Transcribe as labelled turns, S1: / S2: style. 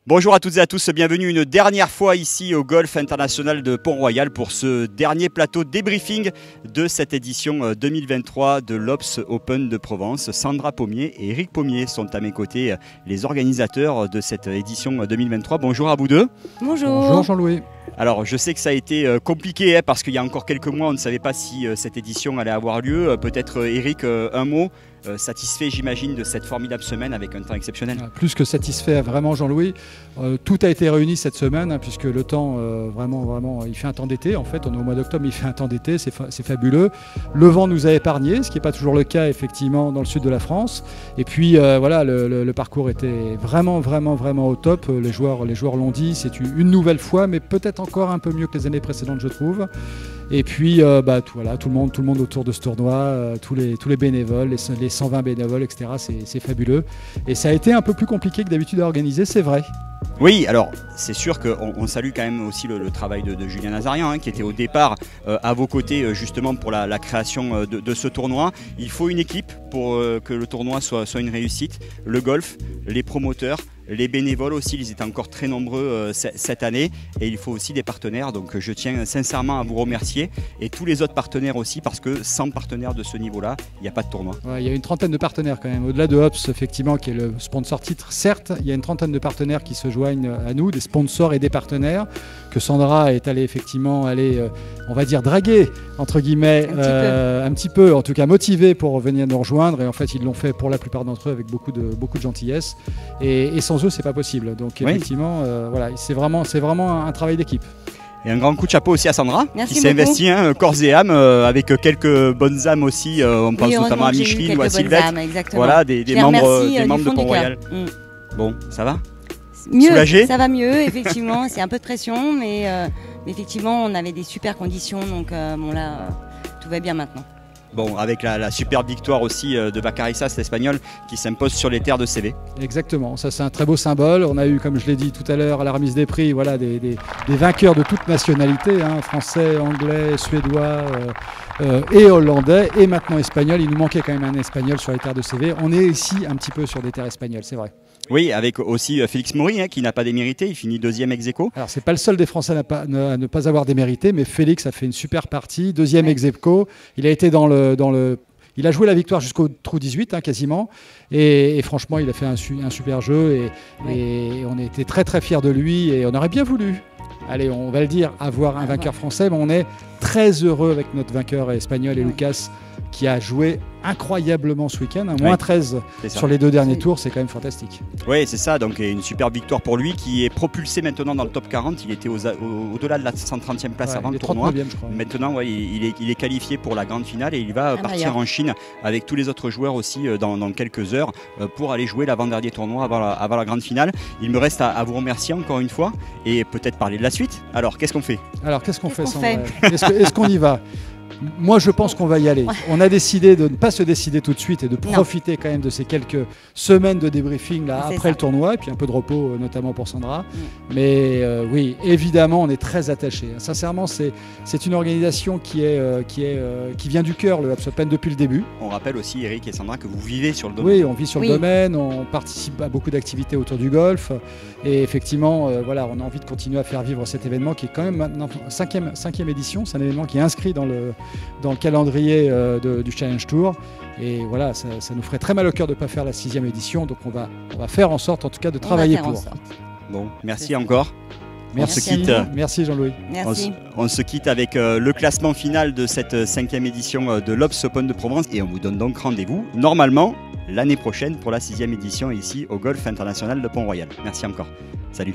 S1: Bonjour à toutes et à tous, bienvenue une dernière fois ici au Golf International de Pont-Royal pour ce dernier plateau débriefing de cette édition 2023 de l'Obs Open de Provence. Sandra Pommier et Eric Pommier sont à mes côtés, les organisateurs de cette édition 2023. Bonjour à vous deux.
S2: Bonjour.
S3: Bonjour Jean-Louis.
S1: Alors je sais que ça a été compliqué parce qu'il y a encore quelques mois on ne savait pas si cette édition allait avoir lieu. Peut-être Eric, un mot. Satisfait j'imagine de cette formidable semaine avec un temps exceptionnel.
S3: Plus que satisfait vraiment Jean-Louis. Tout a été réuni cette semaine puisque le temps vraiment il fait un temps d'été en fait. On est au mois d'octobre, il fait un temps d'été, c'est fabuleux. Le vent nous a épargnés, ce qui n'est pas toujours le cas effectivement dans le sud de la France. Et puis voilà, le parcours était vraiment au top. Les joueurs l'ont dit, c'est une nouvelle fois, mais peut-être encore un peu mieux que les années précédentes je trouve. Et puis tout le monde autour de ce tournoi, tous les bénévoles, les 120 bénévoles, etc. C'est fabuleux. Et ça a été un peu plus compliqué que d'habitude à organiser, c'est vrai.
S1: Oui, alors c'est sûr qu'on salue quand même aussi le travail de Julien Nazarian qui était au départ à vos côtés justement pour la création de ce tournoi. Il faut une équipe pour que le tournoi soit une réussite. Le golf, les promoteurs, les bénévoles aussi, ils étaient encore très nombreux cette année et il faut aussi des partenaires. Donc je tiens sincèrement à vous remercier et tous les autres partenaires aussi parce que sans partenaires de ce niveau-là, il n'y a pas de tournoi.
S3: Ouais, il y a une trentaine de partenaires quand même. Au-delà de Obs effectivement qui est le sponsor titre, certes, il y a une trentaine de partenaires qui se joignent à nous, des sponsors et des partenaires que Sandra est allée effectivement on va dire draguer entre guillemets un petit peu, en tout cas motiver pour venir nous rejoindre et en fait ils l'ont fait pour la plupart d'entre eux avec beaucoup de gentillesse et sans eux c'est pas possible. Donc effectivement voilà, c'est vraiment un travail d'équipe.
S1: Et un grand coup de chapeau aussi à Sandra
S2: Merci
S1: qui s'est investie corps et âme avec quelques bonnes âmes aussi. On pense notamment à Micheline ou à Sylvette. Voilà, des membres de Pont-Royal. Bon, ça va?
S2: Mieux,
S1: soulagé?
S2: Ça va mieux, effectivement. C'est un peu de pression, mais effectivement, on avait des super conditions. Donc bon là, tout va bien maintenant.
S1: Bon, avec la superbe victoire aussi de Vacarissas, l'Espagnol, qui s'impose sur les terres de CV.
S3: Exactement, ça c'est un très beau symbole. On a eu, comme je l'ai dit tout à l'heure, à la remise des prix, voilà, des vainqueurs de toute nationalité, français, anglais, suédois et hollandais, et maintenant espagnol. Il nous manquait quand même un espagnol sur les terres de CV. On est ici un petit peu sur des terres espagnoles, c'est vrai.
S1: Oui, avec aussi Félix Maury qui n'a pas démérité, il finit deuxième ex-aequo.
S3: Alors c'est pas le seul des Français à ne pas avoir démérité, mais Félix a fait une super partie, deuxième ex-aequo. Il a été il a joué la victoire jusqu'au trou 18 quasiment et franchement il a fait un super jeu et on était très fiers de lui et on aurait bien voulu, allez on va le dire, avoir un vainqueur français, mais on est très heureux avec notre vainqueur espagnol et Lucas qui a joué incroyablement ce week-end, moins 13 sur les deux derniers tours, c'est quand même fantastique.
S1: Oui, c'est ça, donc une superbe victoire pour lui qui est propulsé maintenant dans le top 40, il était au-delà de la 130e place avant le tournoi.
S3: Je crois.
S1: Maintenant, il est qualifié pour la grande finale et il va partir en Chine avec tous les autres joueurs aussi dans quelques heures pour aller jouer l'avant-dernier tournoi avant la grande finale. Il me reste à vous remercier encore une fois et peut-être parler de la suite. Alors, qu'est-ce qu'on fait?
S3: Est-ce qu'on y va? Moi, je pense qu'on va y aller. Ouais. On a décidé de ne pas se décider tout de suite et de profiter quand même de ces quelques semaines de débriefing là, après le tournoi, et puis un peu de repos, notamment pour Sandra. Mais oui, évidemment, on est très attachés. Sincèrement, c'est une organisation qui vient du cœur, le Obs Open, depuis le début.
S1: On rappelle aussi, Eric et Sandra, que vous vivez sur le domaine.
S3: Oui, on vit sur le domaine, on participe à beaucoup d'activités autour du golf. Et effectivement, voilà, on a envie de continuer à faire vivre cet événement qui est quand même maintenant cinquième édition. C'est un événement qui est inscrit dans le calendrier du Challenge Tour et voilà, ça nous ferait très mal au cœur de ne pas faire la 6e édition, donc on va faire en sorte en tout cas de travailler pour.
S1: Bon, merci encore.
S3: Merci Jean-Louis.
S1: On se quitte avec le classement final de cette 5e édition de l'Obs Open de Provence et on vous donne donc rendez-vous normalement l'année prochaine pour la 6e édition ici au Golf International de Pont-Royal. Merci encore. Salut.